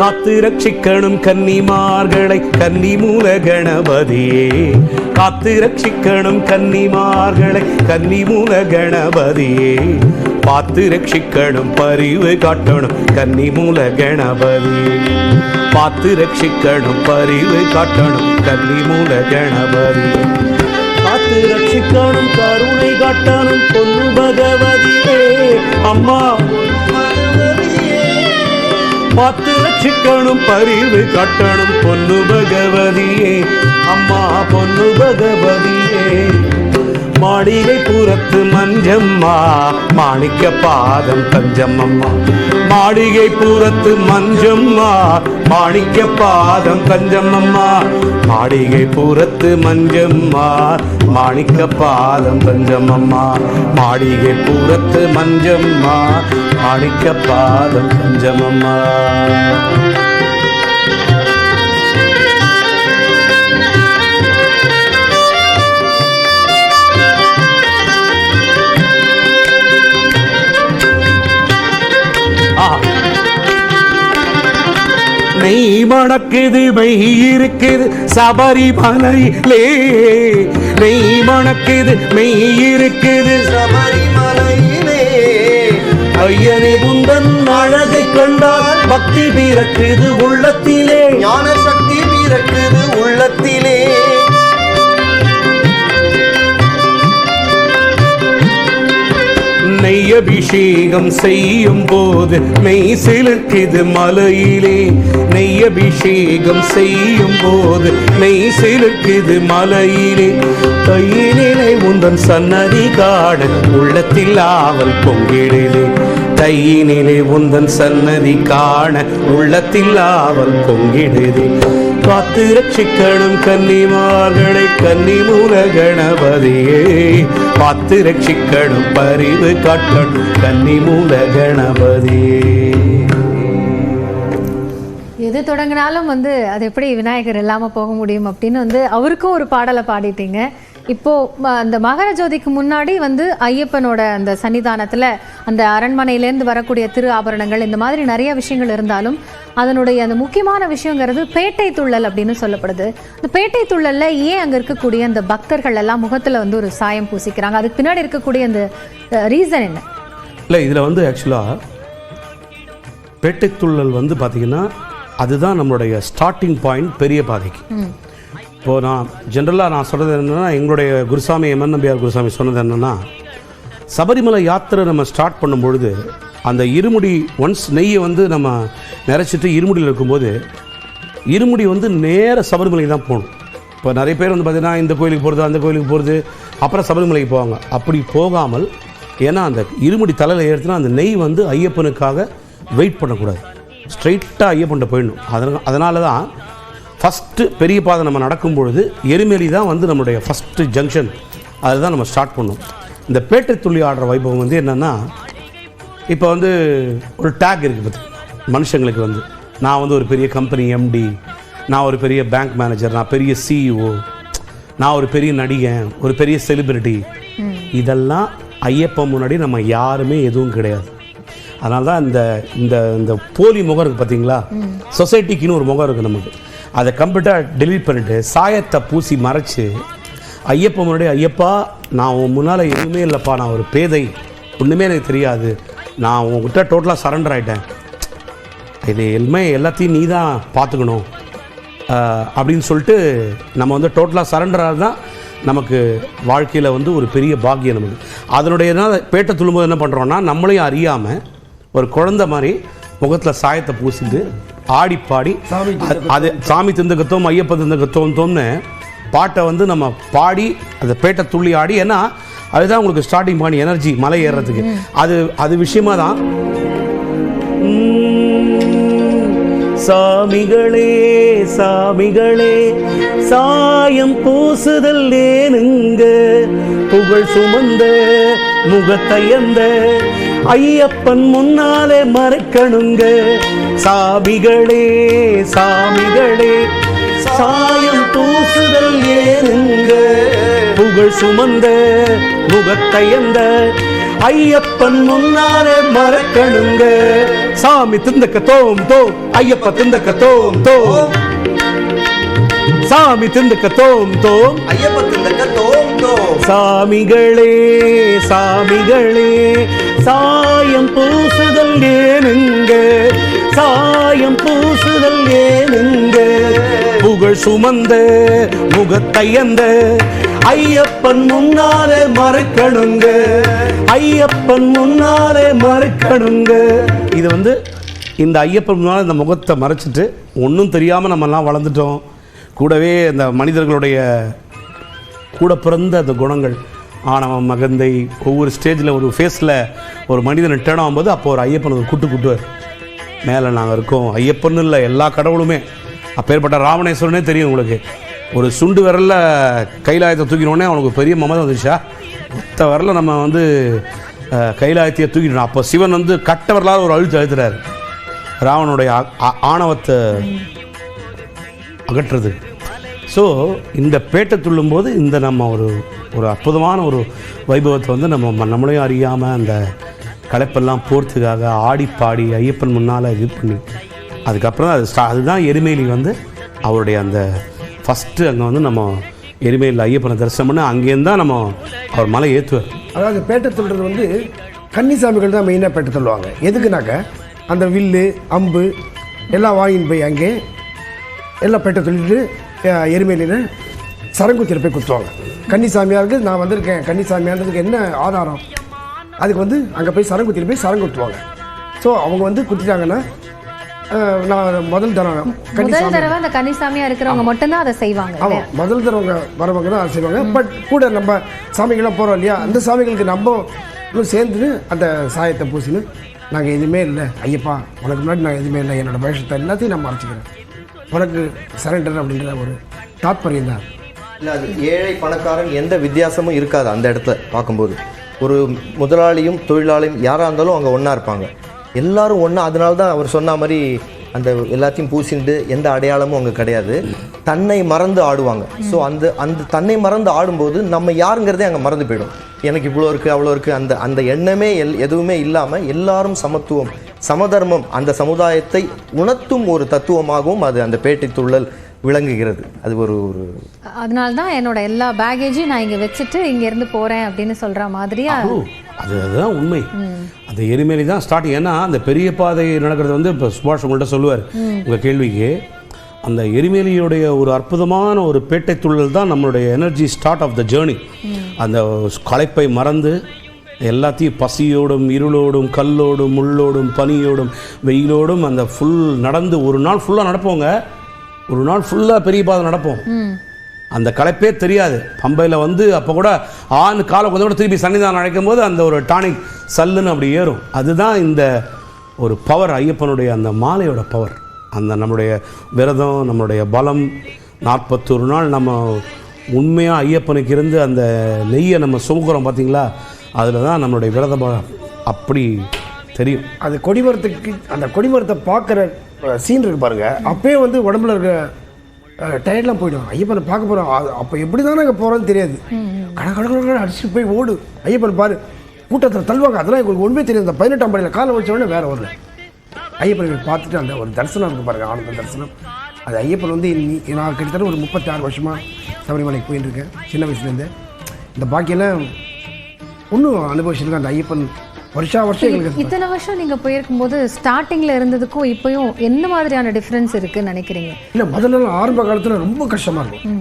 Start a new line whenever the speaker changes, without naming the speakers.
காத்து ரட்சிக்கணும் கன்னிமார்களை கன்னிமூல கணபதியே. காத்து ரட்சிக்கணும் கன்னிமார்களை கன்னிமூல கணபதியே. பார்த்து ரட்சிக்கணும் பரிவு காட்டணும் கன்னிமூல கணபதியே. பார்த்து ரட்சிக்கணும் பரிவு காட்டணும் கன்னிமூல கணபதியே. பார்த்து ரட்சிக்கணும் கருணை காட்டணும் பொன்னு பகவதியே. அம்மா பார்த்து ரட்சிக்கணும் பரிவு காட்டணும் பொன்னு பகவதியே. அம்மா பொன்னு பகவதியே. மாளிகை புறத்து மஞ்சம்மா மாணிக்க பாதம் பஞ்சமம்மா. மாளிகை புறத்து மஞ்சம்மா மாணிக்க பாதம் பஞ்சமம்மா. மாளிகை புறத்து மஞ்சம்மா மாணிக்க பாதம் பஞ்சமம்மா. மாளிகை புறத்து மஞ்சம்மா மாணிக்க பாதம் பஞ்சமம்மா. நெய் மணக்குது மெய் இருக்குது சபரிமலையிலே. நெய் மணக்குது மெய் இருக்குது சபரிமலையிலே. ஐயனே உந்தன் அழகை கண்டால் பக்தி பிறக்குது உள்ளத்திலே. ஞான சக்தி பிறக்குது உள்ளத்திலே. நெய் அபிஷேகம் செய்யும் போது மெய் சிலிர்க்குது மலையிலே. நெய் அபிஷேகம் செய்யும் போது மெய் சிலிர்க்குது மலையிலே. தையினிலே உந்தன் சன்னதி காண உள்ளத்தில் ஆவல் பொங்கிடுதே. தையினிலே உந்தன் சன்னதி காண உள்ளத்தில் ஆவல் பொங்கிடுதே. காத்து ரட்சிக்கணும் கன்னிமார்களை கன்னிமூல கணபதியே. பார்த்து ரட்சிக்கணும் பரிவு காட்டணும் கன்னிமூல கணபதியே.
எது தொடங்கினாலும் அது எப்படி விநாயகர் இல்லாமல் போக முடியும் அப்படின்னு அவருக்கும் ஒரு பாடலை பாடிட்டீங்க. இப்போ அந்த மகர ஜோதிக்கு முன்னாடி ஐயப்பனோட அந்த சன்னிதானத்தில் அந்த அரண்மனையிலேருந்து வரக்கூடிய திரு ஆபரணங்கள் இந்த மாதிரி நிறைய விஷயங்கள் இருந்தாலும் அதனுடைய அந்த முக்கியமான விஷயங்கிறது பேட்டை துள்ளல் அப்படின்னு சொல்லப்படுது. இந்த பேட்டை துள்ளல்ல ஏன் அங்கே இருக்கக்கூடிய அந்த பக்தர்கள் எல்லாம் முகத்தில் ஒரு சாயம் பூசிக்கிறாங்க? அதுக்கு பின்னாடி இருக்கக்கூடிய அந்த ரீசன் என்ன?
இல்லை, இதில் ஆக்சுவலாக பேட்டை துள்ளல் பார்த்தீங்கன்னா அதுதான் நம்மளுடைய ஸ்டார்டிங் பாயிண்ட் பெரிய பாதைக்கு. இப்போது நான் ஜென்ரலாக நான் சொல்கிறது என்னென்னா, எங்களுடைய குருசாமி எம்என் நம்பியார் குருசாமி சொன்னது என்னென்னா, சபரிமலை யாத்திரை நம்ம ஸ்டார்ட் பண்ணும்பொழுது அந்த இருமுடி ஒன்ஸ் நெய்யை நம்ம நிறச்சிட்டு இருமுடியில் இருக்கும்போது இருமுடி நேர சபரிமலை தான் போகணும். இப்போ நிறைய பேர் பார்த்திங்கன்னா இந்த கோயிலுக்கு போகிறது அந்த கோயிலுக்கு போகிறது அப்புறம் சபரிமலைக்கு போவாங்க. அப்படி போகாமல், ஏன்னா அந்த இருமுடி தலையில் ஏறுத்துனா அந்த நெய் ஐயப்பனுக்காக வெயிட் பண்ணக்கூடாது, ஸ்ட்ரைட்டாக ஐயப்பன்ட்ட போயிடணும். அதனால தான் ஃபஸ்ட்டு பெரிய பாதை நம்ம நடக்கும்பொழுது எருமேலி தான் நம்மளுடைய ஃபஸ்ட்டு ஜங்ஷன். அதில் தான் நம்ம ஸ்டார்ட் பண்ணோம். இந்த பேட்டை துள்ளி ஆடுற வைபவம் என்னென்னா, இப்போ ஒரு டேக் இருக்குது பார்த்திங்கன்னா மனுஷங்களுக்கு நான் ஒரு பெரிய கம்பெனி எம்டி, நான் ஒரு பெரிய பேங்க் மேனேஜர், நான் பெரிய சிஇஓ, நான் ஒரு பெரிய நடிகன், ஒரு பெரிய செலிபிரிட்டி. இதெல்லாம் ஐயப்பன் முன்னாடி நம்ம யாருமே எதுவும் கிடையாது. அதனால தான் இந்த இந்த இந்த போலி முகம் இருக்குது பார்த்தீங்களா, சொசைட்டிக்குன்னு ஒரு முகம் இருக்குது நமக்கு. அதை கம்ப்ளீட்டாக டெலீட் பண்ணிவிட்டு சாயத்தை பூசி மறைச்சி ஐயப்பன் முன்னாடி, ஐயப்பா நான் உன் முன்னால் எதுவுமே இல்லைப்பா, நான் ஒரு பேதை, ஒன்றுமே எனக்கு தெரியாது, நான் உங்ககிட்ட டோட்டலாக சரண்டர் ஆகிட்டேன், இது எல்லாத்தையும் நீ தான் பார்த்துக்கணும் அப்படின்னு சொல்லிட்டு நம்ம டோட்டலாக சரண்டராக தான் நமக்கு வாழ்க்கையில் ஒரு பெரிய பாக்கியம் நமக்கு. அதனுடைய பேட்டை துள்ளும்போது என்ன பண்ணுறோன்னா, நம்மளையும் அறியாமல் ஒரு குழந்தை மாதிரி முகத்தில் சாயத்தை பூசிட்டு ஆடி பாடி அது சாமி திந்தகத்தோம் ஐயப்ப திந்தகத்தோம்னு பாட்டை நம்ம பாடி அந்த பேட்டை துள்ளி ஆடி, ஏன்னா அதுதான் உங்களுக்கு ஸ்டார்டிங் பாயிண்ட், எனர்ஜி மலை ஏறுறதுக்கு. அது விஷயமா தான் சாமிகளே சாமிகளே சாயம் பூசுதல் ஏனுங்க, புகழ் சுமந்த முகத்தையந்த ஐயப்பன் முன்னாலே மறைக்கணுங்க. சாமிகளே சாமிகளே சாயம் பூசுதல் ஏனுங்க, புகழ் சுமந்த முகத்தையந்த ஐயப்பன் முன்னாலே மறக்கணுங்க. சாமி திந்தக்க தோம் தோம், ஐயப்ப திந்தக்க தோம் தோம், சாமி திந்தக்க தோம் தோம்,
ஐயப்ப திந்தக்க தோம் தோம்.
சாமிகளே சாமிகளே சாயம் பூசுதல் ஏனுங்க, சாயம் பூசுதல் ஏனுங்க, புகழ் சுமந்த முகத்தையந்த ஐயப்பன் முன்னாலே மறக்கணுங்க, ஐயப்பன் முன்னாலே மறக்கணுங்க. இது வந்து இந்த ஐயப்பன் முன்னாலே இந்த முகத்தை மறைச்சிட்டு ஒன்றும் தெரியாமல் நம்மெல்லாம் வளர்ந்துட்டோம். கூடவே இந்த மனிதர்களுடைய கூட பிறந்த அந்த குணங்கள், ஆணவம், மகந்தை, ஒவ்வொரு ஸ்டேஜில் ஒரு ஃபேஸில் ஒரு மனிதன் டேர்ன் ஆகும்போது அப்போ ஒரு ஐயப்பன் ஒரு கூட்டுவார். மேலே நாங்கள் இருக்கோம், ஐயப்பன் இல்லை எல்லா கடவுளுமே. அப்பேற்பட்ட ராவணேஸ்வரனே தெரியும் உங்களுக்கு. ஒரு சுண்டு விரலில் கைலாயத்தை தூக்கினோடனே அவனுக்கு பெரிய மமதம் வந்துச்சா, மொத்த விரலில் நம்ம வந்து கைலாயத்தையே தூக்கிட்டோம். அப்போ சிவன் வந்து கட்ட வரலாறு ஒரு அழுத்துறாரு ராவனுடைய ஆணவத்தை அகற்றுறது. ஸோ இந்த பேட்டை துள்ளும்போது இந்த நம்ம ஒரு அற்புதமான ஒரு வைபவத்தை வந்து நம்மளையும் அறியாமல் அந்த களைப்பெல்லாம் போகிறதுக்காக ஆடி பாடி ஐயப்பன் முன்னால் இது பண்ணி அதுக்கப்புறம் தான் அதுதான் எருமேலி வந்து அவருடைய அந்த ஃபஸ்ட்டு அங்கே வந்து நம்ம எருமேலியில் ஐயப்பனை தரிசனம் பண்ணி அங்கேருந்து தான் நம்ம அவர் மலை ஏற்றுவார்.
அதாவது பேட்டை துள்ளுறது வந்து கன்னிசாமிகள் தான் மெயினாக பேட்டை துள்ளுவாங்க. எதுக்குனாக்க அந்த வில்லு அம்பு எல்லாம் வாங்கின்னு போய் அங்கே எல்லாம் பேட்டை துள்ளிட்டு எருமேலியில் சரங்குத்தியில் போய் குத்துவாங்க. கன்னிசாமியாருக்கு நான் வந்திருக்கேன், கன்னிசாமியான்றதுக்கு என்ன ஆதாரம், அதுக்கு வந்து அங்கே போய் சரங்குத்தியில் போய் சரங்கு குத்துவாங்க. ஸோ அவங்க வந்து குத்திட்டாங்கன்னா நான் முதல் தடவை
அந்த கன்னிசாமியா இருக்கிறவங்க மட்டும்தான் அதை செய்வாங்க.
ஆமாம், முதல் தடவை வரவங்க தான் அதை செய்வாங்க. பட் கூட நம்ம சாமிகள்லாம் போகிறோம் இல்லையா, அந்த சாமிகளுக்கு நம்ம சேர்ந்துட்டு அந்த சாயத்தை பூசின்னு நாங்கள் எதுவுமே இல்லை ஐயப்பா உனக்கு முன்னாடி நான் எதுவுமே இல்லை, என்னோடய வேஷத்தை எல்லாத்தையும் நான் மறைச்சிக்கிறேன், உனக்கு சரண்டர் அப்படின்ற ஒரு தாத்பரியம் தான்.
இல்லை, அது ஏழை பணக்காரன் எந்த வித்தியாசமும் இருக்காது அந்த இடத்துல பார்க்கும்போது. ஒரு முதலாளியும் தொழிலாளியும் யாராக இருந்தாலும் அங்கே ஒன்றா இருப்பாங்க, எல்லாரும் ஒன்றா. அதனால தான் அவர் சொன்ன மாதிரி அந்த எல்லாத்தையும் பூசிண்டு எந்த அடையாளமும் அங்கே கிடையாது. தன்னை மறந்து ஆடுவாங்க. ஸோ அந்த தன்னை மறந்து ஆடும்போது நம்ம யாருங்கிறதே அங்கே மறந்து போயிடும். எனக்கு இவ்வளோ இருக்குது அவ்வளோ இருக்குது அந்த எண்ணமே எதுவுமே இல்லாமல் எல்லாரும் சமத்துவம் சமதர்மம் அந்த சமுதாயத்தை உணர்த்தும் ஒரு தத்துவமாகவும் அது அந்த பேட்டை துள்ளல் விளங்குகிறது. அது ஒரு
அதனால தான் என்னோட எல்லா பேகேஜையும் நான் இங்கே வச்சுட்டு இங்கேருந்து போகிறேன் அப்படின்னு சொல்கிற மாதிரியா.
அதுதான் உண்மை. அந்த எரிமேலி தான் ஸ்டார்டிங். ஏன்னா அந்த பெரிய பாதை நடக்கிறது வந்து இப்போ சுபாஷ் உங்கள்கிட்ட சொல்லுவார் உங்கள் கேள்விக்கு. அந்த எரிமேலியுடைய ஒரு அற்புதமான ஒரு பேட்டை துள்ளல் தான் நம்மளுடைய energy start of the journey. அந்த களைப்பை மறந்து எல்லாத்தையும் பசியோடும் இருளோடும் கல்லோடும் முள்ளோடும் பனியோடும் வெயிலோடும் அந்த ஃபுல் நடந்து ஒரு நாள் ஃபுல்லாக நடப்போங்க. ஒரு நாள் ஃபுல்லாக பெரிய பாதை நடப்போம். அந்த களைப்பே தெரியாது. பம்பையில் வந்து அப்போ கூட காலை கொஞ்சம் கூட திருப்பி சன்னிதானம் அழைக்கும் போது அந்த ஒரு டானிக் சல்லுன்னு அப்படி ஏறும். அதுதான் இந்த ஒரு பவர், ஐயப்பனுடைய அந்த மாலையோட பவர். அந்த நம்மளுடைய விரதம், நம்மளுடைய பலம், 41 நாள் நம்ம உண்மையாக ஐயப்பனுக்கு இருந்து அந்த நெய்யை நம்ம சுமக்கிறோம் பார்த்தீங்களா, அதில் தான் நம்மளுடைய விரத பலம் அப்படி தெரியும்.
அது கொடிமரத்துக்கு அந்த கொடிமரத்தை பார்க்குற சீன் இருக்கு பாருங்க, அப்பயே வந்து உடம்புல இருக்க டயர்ட்லாம் போயிடும். ஐயப்பனை பார்க்க போகிறோம், அப்போ எப்படி தானே அங்கே போகிறோன்னு தெரியாது. கடை அடிச்சுட்டு போய் ஓடு ஐயப்பன் பாரு, கூட்டத்தில் தள்ளுவாங்க. அதெல்லாம் எங்களுக்கு ஒன்றுமே தெரியாது. அந்த 18ஆம் படியில் காலை வச்சோடனே வேற வரல. ஐயப்பனை பார்த்துட்டு அந்த ஒரு தரிசனம் இருக்குது பாருங்க, ஆனந்த தரிசனம். அது ஐயப்பன் வந்து நான் கிட்டத்தட்ட ஒரு 36 வருஷமாக சபரிமலைக்கு போயிட்டு இருக்கேன். சின்ன வயசுலேருந்து இந்த பாக்கியெல்லாம் ஒன்றும் அனுபவிச்சிருக்கேன். அந்த ஐயப்பன் வருஷம் எங்களுக்கு.
இத்தனை வருஷம் நீங்க போயிருக்கும் போது ஸ்டார்டிங்ல இருந்ததுக்கும் இப்பயும் என்ன மாதிரியான டிஃபரன்ஸ் இருக்குன்னு நினைக்கிறீங்க?
இல்லை, முதல்ல ஆரம்ப காலத்தில் ரொம்ப கஷ்டமாக இருக்கும்.